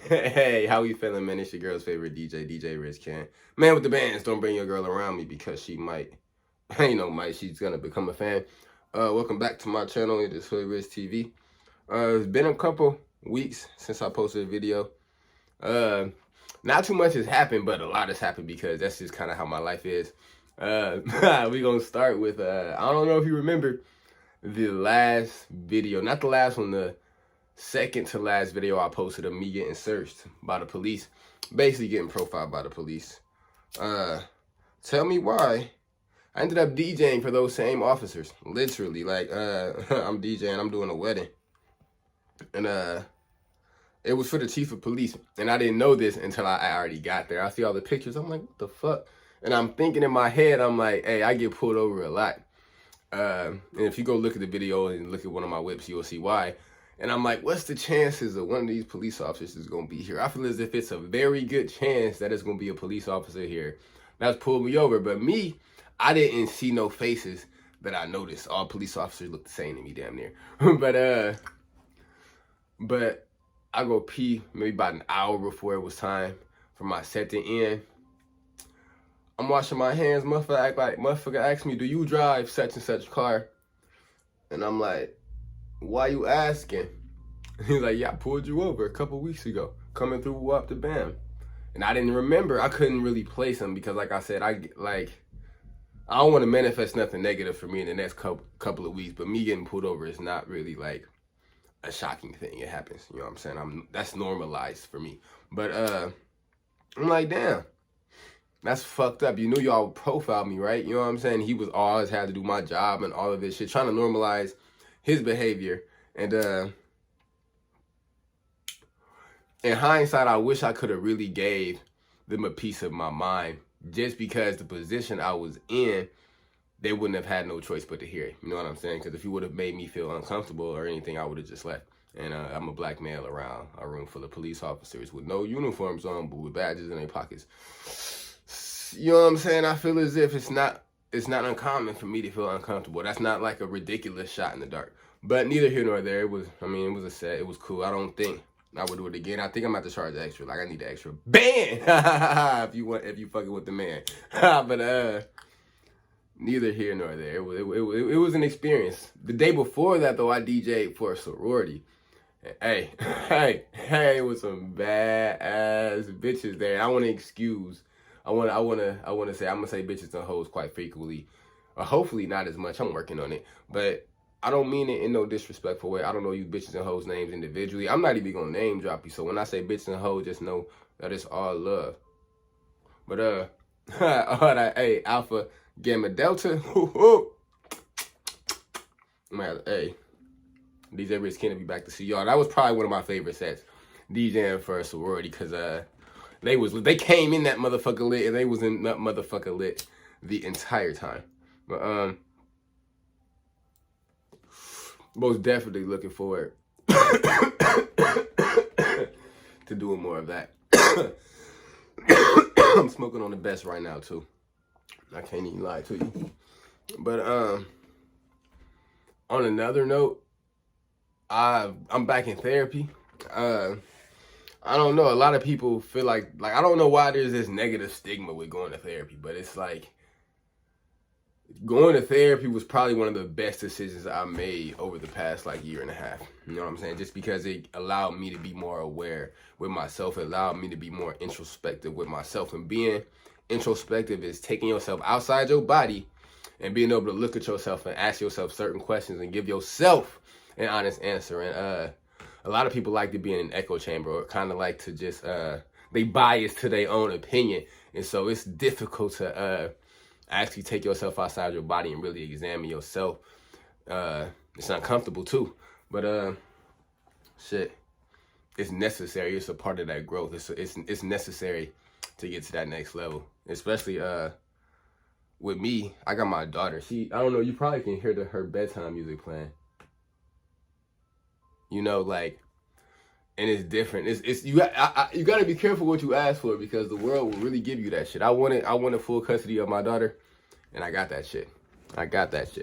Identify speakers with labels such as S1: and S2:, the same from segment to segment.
S1: Hey, how we feeling, man? It's your girl's favorite DJ Rich Can. Man with the bands, don't bring your girl around me because she might, she's gonna become a fan. Welcome back to my channel. It is Hood Rich TV. It's been a couple weeks since I posted a video. Not too much has happened, but a lot has happened because that's just kind of how my life is. We gonna start with, I don't know if you remember the last video, not the last one, the second to last video I posted of me getting searched by the police, basically getting profiled by the police. Tell me why I ended up DJing for those same officers. Literally, like, I'm DJing, I'm doing a wedding. And it was for the chief of police. And I didn't know this until I already got there. I see all the pictures, I'm like, what the fuck? And I'm thinking in my head, I'm like, hey, I get pulled over a lot. And if you go look at the video and look at one of my whips, you'll see why. And I'm like, what's the chances that one of these police officers is going to be here? I feel as if it's a very good chance that it's going to be a police officer here that's pulled me over. But me, I didn't see no faces that I noticed. All police officers look the same to me damn near. But I go pee maybe about an hour before it was time for my set to end. I'm washing my hands. Motherfucker asked me, do you drive such and such car? And I'm like, why you asking? He's like, yeah, I pulled you over a couple weeks ago, coming through Whoop the Bam. And I didn't remember. I couldn't really place him because, like I said, I don't want to manifest nothing negative for me in the next couple of weeks. But me getting pulled over is not really like a shocking thing. It happens. You know what I'm saying? That's normalized for me. But I'm like, damn, that's fucked up. You knew y'all profiled me, right? You know what I'm saying? He was always had to do my job and all of this shit, trying to normalize his behavior. And in hindsight, I wish I could have really gave them a piece of my mind, just because the position I was in, they wouldn't have had no choice but to hear it. You know what I'm saying? Because if you would have made me feel uncomfortable or anything, I would have just left. And I'm a black male around a room full of police officers with no uniforms on, but with badges in their pockets. You know what I'm saying? I feel as if it's not uncommon for me to feel uncomfortable. That's not like a ridiculous shot in the dark. But neither here nor there. It was a set. It was cool. I don't think I would do it again. I think I'm about to charge extra. Like, I need the extra band if you fucking with the man. But neither here nor there. It was an experience. The day before that, though, I DJ'd for a sorority. Hey, it was some badass bitches there. I want to excuse. I want to say, I'm gonna say bitches and hoes quite frequently. Hopefully not as much. I'm working on it, but I don't mean it in no disrespectful way. I don't know you bitches and hoes names individually. I'm not even gonna name drop you. So when I say bitches and hoes, just know that it's all love. But all that, hey, Alpha, Gamma, Delta. Man, hey, DJ Rich Kennedy, back to see y'all. That was probably one of my favorite sets, DJing for a sorority, because they came in that motherfucker lit, and they was in that motherfucker lit the entire time. But most definitely looking forward to doing more of that. I'm smoking on the best right now too. I can't even lie to you. But on another note, I'm back in therapy. I don't know. A lot of people feel like I don't know why there's this negative stigma with going to therapy, but it's like going to therapy was probably one of the best decisions I made over the past year and a half. You know what I'm saying? Just because it allowed me to be more aware with myself. It allowed me to be more introspective with myself. And being introspective is taking yourself outside your body and being able to look at yourself and ask yourself certain questions and give yourself an honest answer. And a lot of people like to be in an echo chamber, or kind of like to just, they bias to their own opinion. And so it's difficult to actually take yourself outside your body and really examine yourself. It's uncomfortable too, but shit, it's necessary. It's a part of that growth. It's necessary to get to that next level. Especially with me, I got my daughter. I don't know, you probably can hear her bedtime music playing. You know, and it's different. You got to be careful what you ask for, because the world will really give you that shit. I wanted full custody of my daughter, and I got that shit.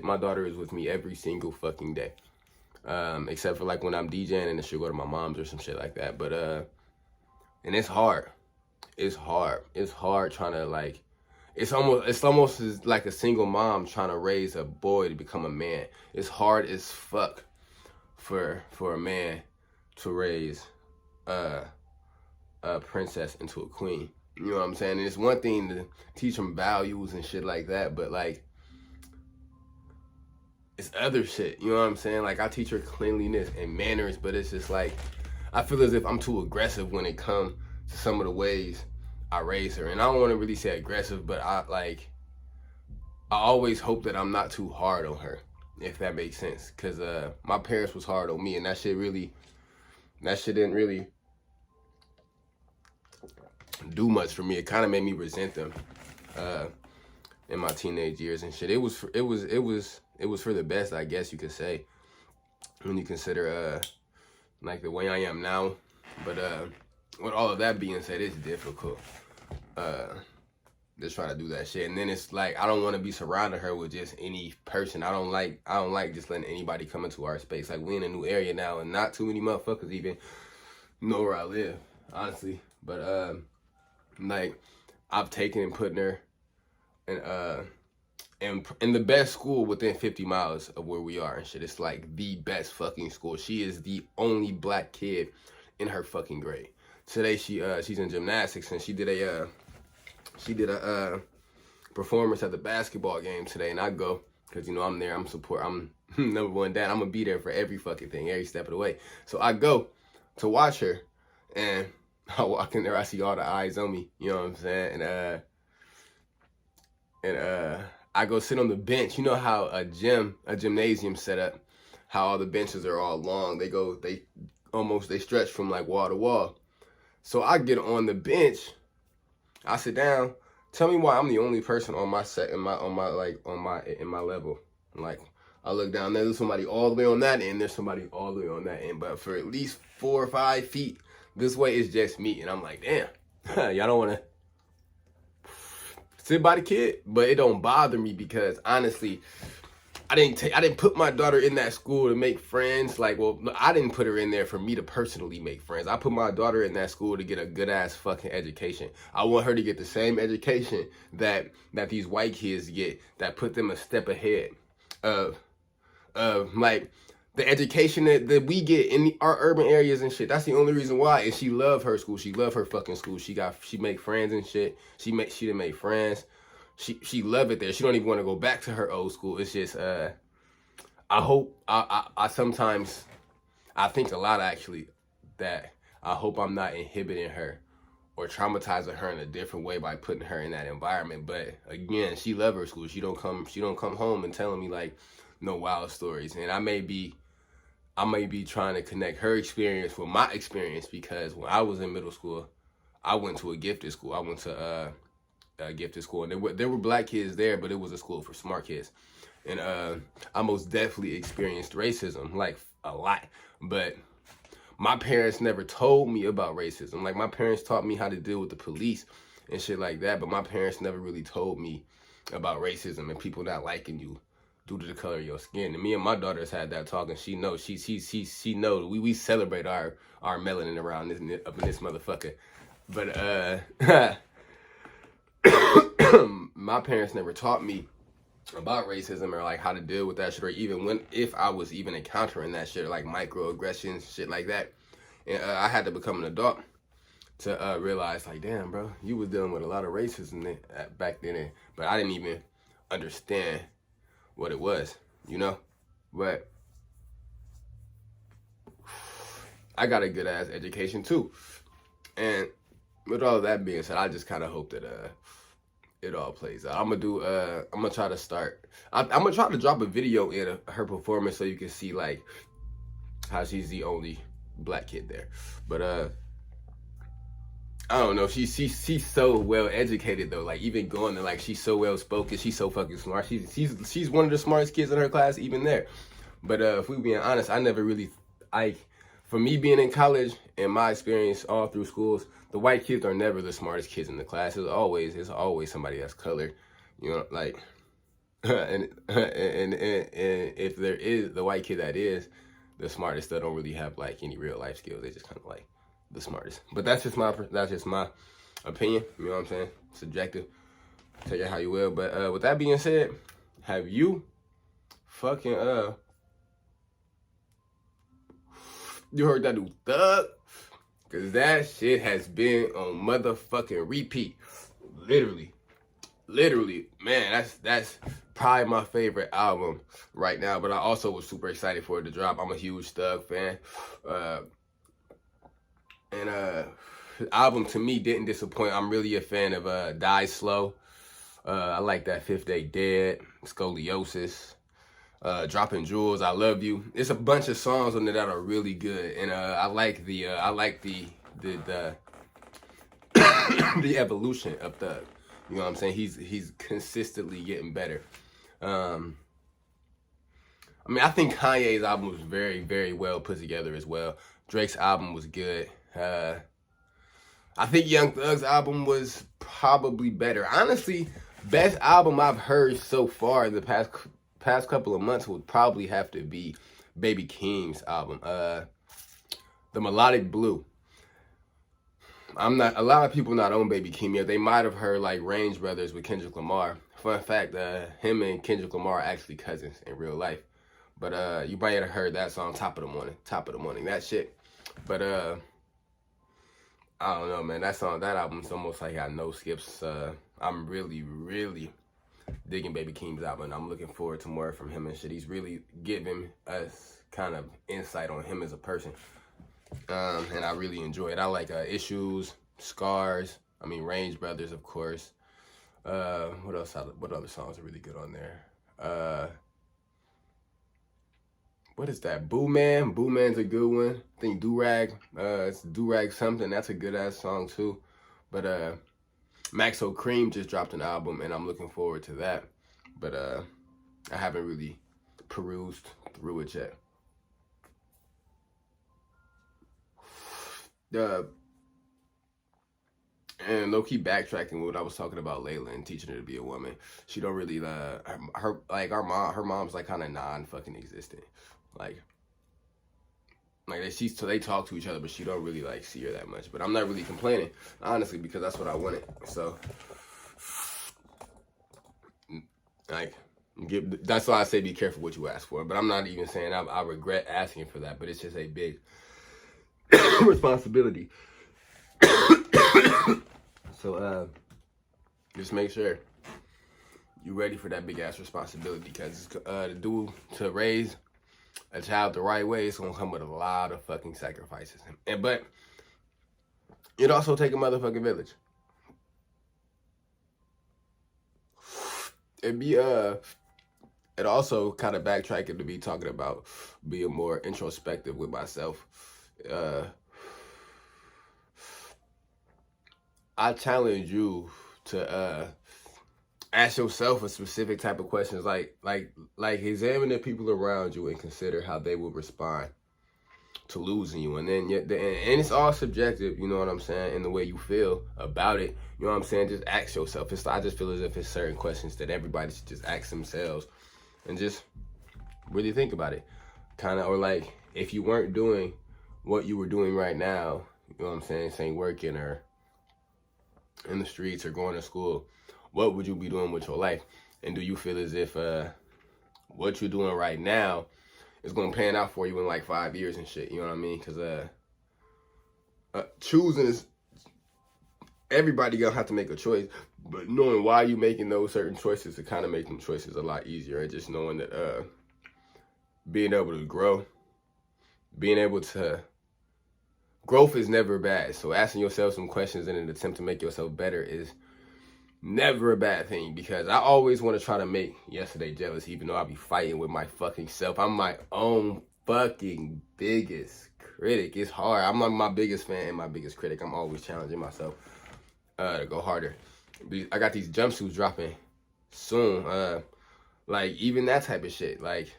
S1: My daughter is with me every single fucking day. Except for when I'm DJing and she'll go to my mom's or some shit like that. But And it's hard. It's hard. It's hard trying to like. It's almost like a single mom trying to raise a boy to become a man. It's hard as fuck for a man to raise a princess into a queen. You know what I'm saying? And it's one thing to teach them values and shit like that, but like it's other shit. You know what I'm saying? Like I teach her cleanliness and manners, but it's just like I feel as if I'm too aggressive when it comes to some of the ways I raise her. And I don't want to really say aggressive, but I always hope that I'm not too hard on her, if that makes sense. Cause my parents was hard on me, and that shit didn't really do much for me. It kind of made me resent them in my teenage years and shit. It was for the best, I guess you could say, when you consider like the way I am now. But with all of that being said, it's difficult just try to do that shit. And then it's like I don't want to be surrounding her with just any person. I don't like just letting anybody come into our space. Like we in a new area now, and not too many motherfuckers even know where I live, honestly. But like I've taken and putting her in the best school within 50 miles of where we are and shit. It's like the best fucking school. She is the only black kid in her fucking grade. Today she's in gymnastics, and she did a performance at the basketball game today, and I go because you know I'm there. I'm number one dad. I'm gonna be there for every fucking thing, every step of the way. So I go to watch her, and I walk in there. I see all the eyes on me. You know what I'm saying? And I go sit on the bench. You know how a gymnasium set up, how all the benches are all long. They stretch from like wall to wall. So I get on the bench. I sit down. Tell me why I'm the only person on my set in my level. Like I look down there, there's somebody all the way on that end, there's somebody all the way on that end. But for at least 4 or 5 feet this way, it's just me. And I'm like, damn, y'all don't wanna sit by the kid? But it don't bother me because honestly, I didn't put my daughter in that school to make friends. Like, well, I didn't put her in there for me to personally make friends. I put my daughter in that school to get a good ass fucking education. I want her to get the same education that these white kids get, that put them a step ahead of like the education that we get in our urban areas and shit. That's the only reason why. And she loved her school. She loved her fucking school. She make friends and shit. She done made friends. She love it there. She don't even want to go back to her old school. It's just I hope I sometimes I think a lot actually that I hope I'm not inhibiting her or traumatizing her in a different way by putting her in that environment. But again, she love her school. She don't come home and telling me like no wild stories. And I may be trying to connect her experience with my experience, because when I was in middle school, I went to a gifted school. I went to gifted school, and there were black kids there, but it was a school for smart kids. And I most definitely experienced racism, like a lot. But my parents never told me about racism. Like my parents taught me how to deal with the police and shit like that, but my parents never really told me about racism and people not liking you due to the color of your skin. And me and my daughters had that talk, and she knows. She knows. We celebrate our melanin around up in this motherfucker. But my parents never taught me about racism or like how to deal with that shit, or even if I was even encountering that shit, or like microaggressions, shit like that. And I had to become an adult to realize like, damn, bro, you was dealing with a lot of racism back then, but I didn't even understand what it was, you know. But I got a good ass education too, and with all of that being said, I just kind of hope that it all plays out. I'm gonna try to start. I'm gonna try to drop a video in her performance so you can see like how she's the only black kid there. But I don't know. She's so well educated though. Like even going to like, she's so well spoken. She's so fucking smart. She's one of the smartest kids in her class even there. But if we being honest, I never really for me being in college and my experience all through schools, the white kids are never the smartest kids in the class. It's always somebody that's colored, you know, like, and if there is the white kid that is the smartest, they don't really have like any real life skills. They just kind of like the smartest. But that's just my opinion. You know what I'm saying? Subjective. Take it how you will. But with that being said, have you fucking you heard that new Thug? Cause that shit has been on motherfucking repeat. Literally, man, that's probably my favorite album right now. But I also was super excited for it to drop. I'm a huge Thug fan. And his album to me didn't disappoint. I'm really a fan of Die Slow. I like that Fifth Day Dead, Scoliosis, Dropping Jewels, I Love You. It's a bunch of songs on there that are really good, and I like the the evolution of Thug. You know what I'm saying? He's consistently getting better. I mean, I think Kanye's album was very, very well put together as well. Drake's album was good. I think Young Thug's album was probably better. Honestly, best album I've heard so far in the past couple of months would probably have to be Baby Keem's album, The Melodic Blue. A lot of people not on Baby Keem yet. They might have heard like Range Brothers with Kendrick Lamar. Fun fact, him and Kendrick Lamar are actually cousins in real life. But you might have heard that song, Top of the Morning, that shit. But I don't know, man. That album's almost like got no skips. I'm really digging Baby Keem's album. I'm looking forward to more from him and shit. He's really giving us kind of insight on him as a person. And I really enjoy it. I like Issues, Scars. I mean, Range Brothers, of course. What else? What other songs are really good on there? What is that? Boo Man. Boo Man's a good one. I think Durag. It's Durag something. That's a good ass song too. But Maxo Cream just dropped an album, and I'm looking forward to that. But I haven't really perused through it yet. And low-key backtracking what I was talking about Layla and teaching her to be a woman. She don't really her mom's like kind of non-fucking existent. Like they talk to each other, but she don't really like see her that much. But I'm not really complaining, honestly, because that's what I wanted. So like that's why I say be careful what you ask for. But I'm not even saying I regret asking for that, but it's just a big responsibility. So just make sure you're ready for that big ass responsibility, because to raise a child the right way, it's gonna come with a lot of fucking sacrifices. But it also take a motherfucking village. It also kind of backtracking to be talking about being more introspective with myself. I challenge you to ask yourself a specific type of questions, like examine the people around you and consider how they will respond to losing you. And then and it's all subjective, you know what I'm saying, in the way you feel about it. You know what I'm saying? Just ask yourself. I just feel as if it's certain questions that everybody should just ask themselves and just really think about it. Kind of, or like if you weren't doing what you were doing right now, you know what I'm saying, saying working or in the streets or going to school, what would you be doing with your life? And do you feel as if what you're doing right now is going to pan out for you in like 5 years and shit? You know what I mean? Because choosing is, everybody gonna have to make a choice, but knowing why you making those certain choices to kind of make them choices a lot easier, and just knowing that being able to grow, growth is never bad. So asking yourself some questions in an attempt to make yourself better is never a bad thing, because I always want to try to make yesterday jealous, even though I be fighting with my fucking self. I'm my own fucking biggest critic. It's hard. I'm my biggest fan and my biggest critic. I'm always challenging myself to go harder. I got these jumpsuits dropping soon. Like even that type of shit. Like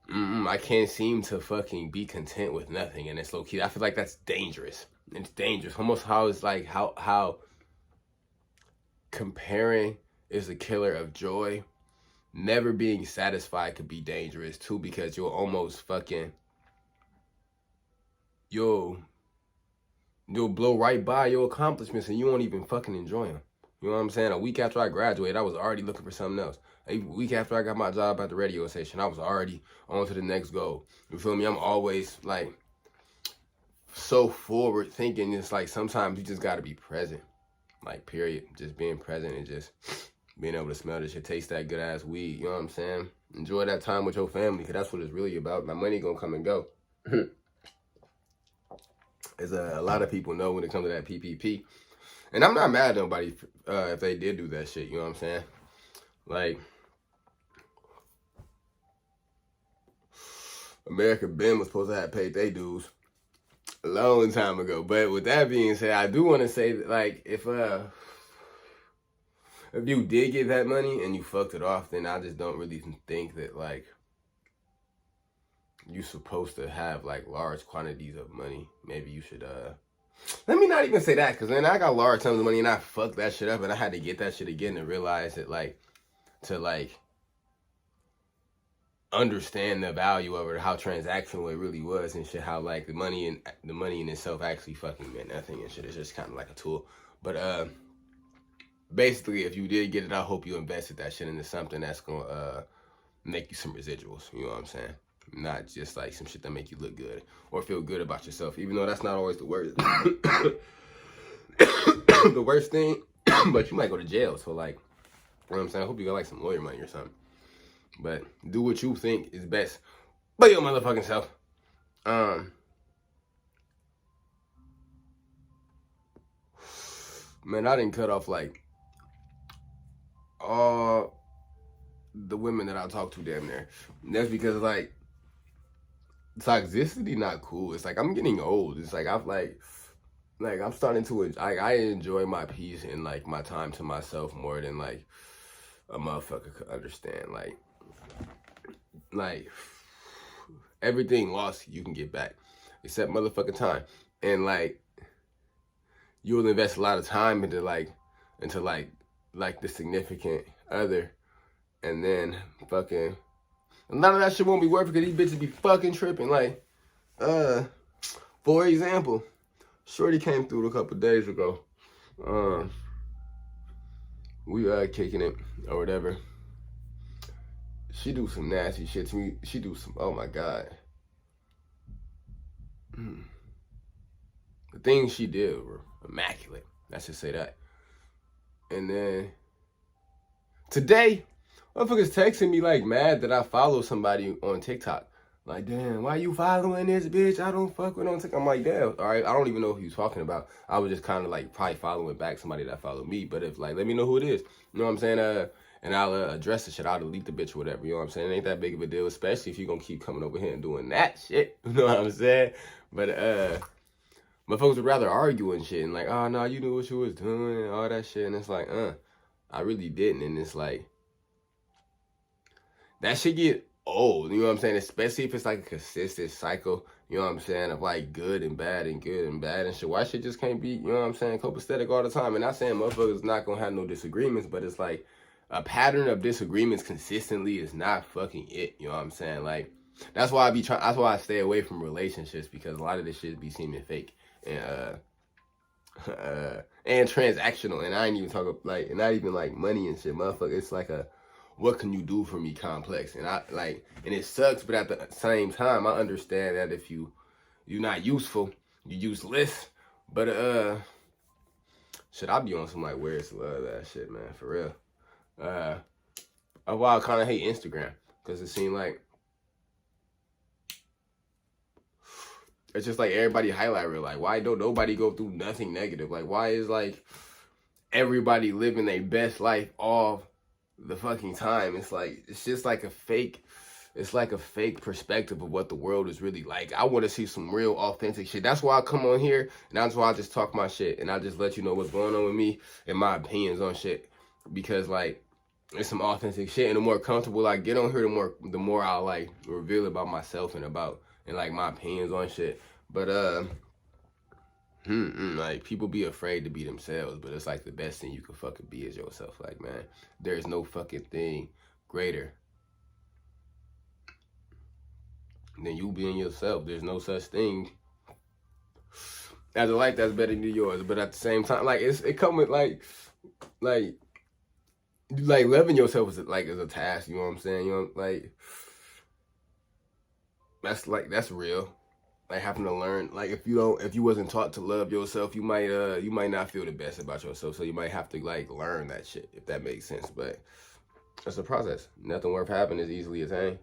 S1: I can't seem to fucking be content with nothing, and it's low key. I feel like that's dangerous. It's dangerous. Almost how it's like how comparing is the killer of joy. Never being satisfied could be dangerous too, because you'll you'll blow right by your accomplishments and you won't even fucking enjoy them. You know what I'm saying? A week after I graduated, I was already looking for something else. A week after I got my job at the radio station, I was already on to the next goal. You feel me? I'm always like so forward thinking. It's like sometimes you just gotta be present. Like, period. Just being present and just being able to smell this shit, taste that good ass weed. You know what I'm saying? Enjoy that time with your family, because that's what it's really about. My money gonna come and go. As a lot of people know when it comes to that PPP. And I'm not mad at nobody if they did do that shit. You know what I'm saying? Like, America Ben was supposed to have paid their dues a long time ago. But with that being said, I do want to say that, like, if you did get that money and you fucked it off, then I just don't really think that, like, you're supposed to have, like, large quantities of money. Maybe you should, let me not even say that, because then I got large tons of money and I fucked that shit up and I had to get that shit again and realize that, like, to, like, understand the value of it, how transactional it really was and shit, how, like, the money in itself actually fucking meant nothing and shit. It's just kind of like a tool. But, basically, if you did get it, I hope you invested that shit into something that's gonna, make you some residuals. You know what I'm saying? Not just like some shit that make you look good or feel good about yourself, even though that's not always the worst. The worst thing, but you might go to jail. So, like, you know what I'm saying? I hope you got like some lawyer money or something. But do what you think is best by your motherfucking self. Man, I didn't cut off like all the women that I talk to damn near. And that's because, like, toxicity not cool. It's like I'm getting old. It's like I'm starting to, I enjoy my peace and, like, my time to myself more than, like, a motherfucker could understand. Like everything lost you can get back, except motherfucking time. And, like, you'll invest a lot of time into the significant other, and then fucking none of that shit won't be worth it because these bitches be fucking tripping. Like, for example, Shorty came through a couple days ago. We kicking it or whatever. She do some nasty shit to me. She do some, oh my God. The things she did were immaculate. Let's just say that. And then today, motherfuckers texting me, like, mad that I follow somebody on TikTok. Like, damn, why you following this bitch? I don't fuck with on TikTok. I'm like, damn, all right, I don't even know who he was talking about. I was just kind of, like, probably following back somebody that followed me. But if, like, let me know who it is. You know what I'm saying? And I'll address the shit. I'll delete the bitch or whatever. You know what I'm saying? It ain't that big of a deal, especially if you gonna keep coming over here and doing that shit. You know what I'm saying? But, motherfuckers would rather argue and shit. And, like, oh, no, you knew what you was doing and all that shit. And it's like, I really didn't. And it's like, that shit get old, you know what I'm saying? Especially if it's like a consistent cycle, you know what I'm saying, of like good and bad and good and bad and shit. Why shit just can't be, you know what I'm saying, copacetic all the time? And not saying motherfuckers not gonna have no disagreements, but it's like a pattern of disagreements consistently is not fucking it, you know what I'm saying? Like, that's why I stay away from relationships, because a lot of this shit be seeming fake and and transactional. And I ain't even talking like, not even like money and shit, motherfucker. It's like a, what can you do for me complex. And and it sucks, but at the same time, I understand that if you're not useful, you're useless. But shit, I be on some like where's love that shit, man, for real. That's why I kind of hate Instagram, because it seemed like it's just like everybody highlight reel. Like, why don't nobody go through nothing negative? Like, why is like everybody living their best life all the fucking time? It's like, it's just like a fake, it's like a fake perspective of what the world is really like. I want to see some real authentic shit. That's why I come on here, and that's why I just talk my shit, and I just let you know what's going on with me and my opinions on shit, because like, it's some authentic shit. And the more comfortable I get on here, the more I'll like reveal about myself and like my opinions on shit. But like, people be afraid to be themselves, but it's like the best thing you can fucking be is yourself. Like, man, there's no fucking thing greater than you being yourself. There's no such thing as a life that's better than yours, but at the same time, like it come with like loving yourself is as a task. You know what I'm saying? You know, like that's real. Like having to learn, like if you wasn't taught to love yourself, you might not feel the best about yourself. So you might have to like learn that shit, if that makes sense. But it's a process. Nothing worth having is easily attained.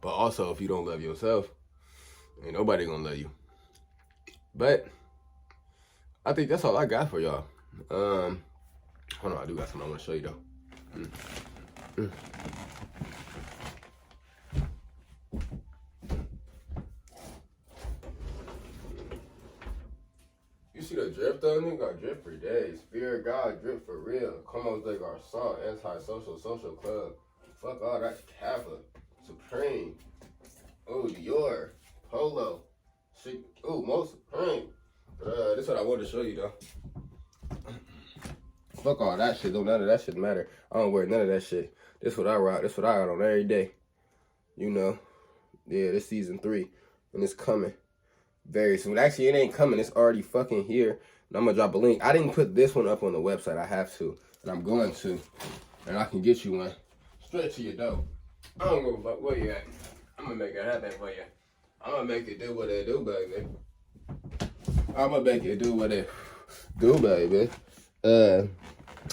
S1: But also, if you don't love yourself, ain't nobody gonna love you. But I think that's all I got for y'all. Hold on, I do got something I want to show you though. You see the drip though? Nigga got drip for days. Fear of God, drip for real. Come on, like our song, anti-social, social club. Fuck all that Kappa, Supreme. Oh, Dior, Polo, shit. Oh, most Supreme. This is what I wanted to show you though. Fuck all that shit. Don't none of that shit matter. I don't wear none of that shit. This what I rock. This what I got on every day. You know. Yeah, this season 3. And it's coming very soon. Actually, it ain't coming. It's already fucking here. And I'm gonna drop a link. I didn't put this one up on the website. I have to. And I'm going to. And I can get you one. Straight to your door. I don't give a fuck where you at. I'm gonna make it happen for you. I'm gonna make it do what it do, baby. I'm gonna make it do what it do, baby.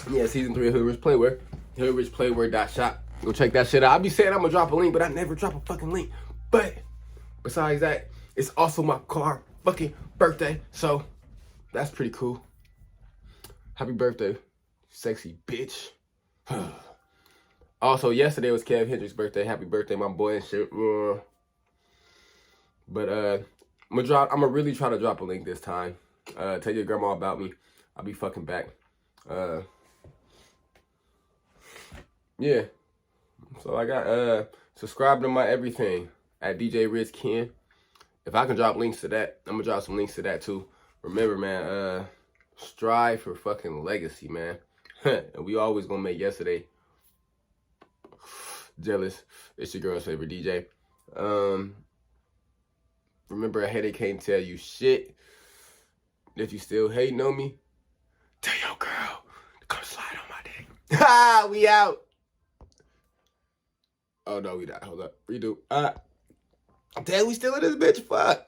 S1: Yeah, season 3 of Hood Rich Playwear. HoodRichPlaywear.shop. Go check that shit out. I be saying I'm gonna drop a link, but I never drop a fucking link. But besides that, it's also my car fucking birthday. So that's pretty cool. Happy birthday, sexy bitch. Also, yesterday was Kev Hendrick's birthday. Happy birthday, my boy and shit. But I'm gonna really try to drop a link this time. Tell your grandma about me. I'll be fucking back. Yeah. So I got subscribe to my everything at DJ Riz Ken. If I can drop links to that, I'm gonna drop some links to that too. Remember, man, strive for fucking legacy, man. And we always gonna make yesterday jealous. It's your girl's favorite DJ. Remember, a headache can't tell you shit. If you still hating on me, tell your girl to come slide on my dick. Ha! We out. Oh no, we not. Hold up. Redo. Damn, we still in this bitch. Fuck.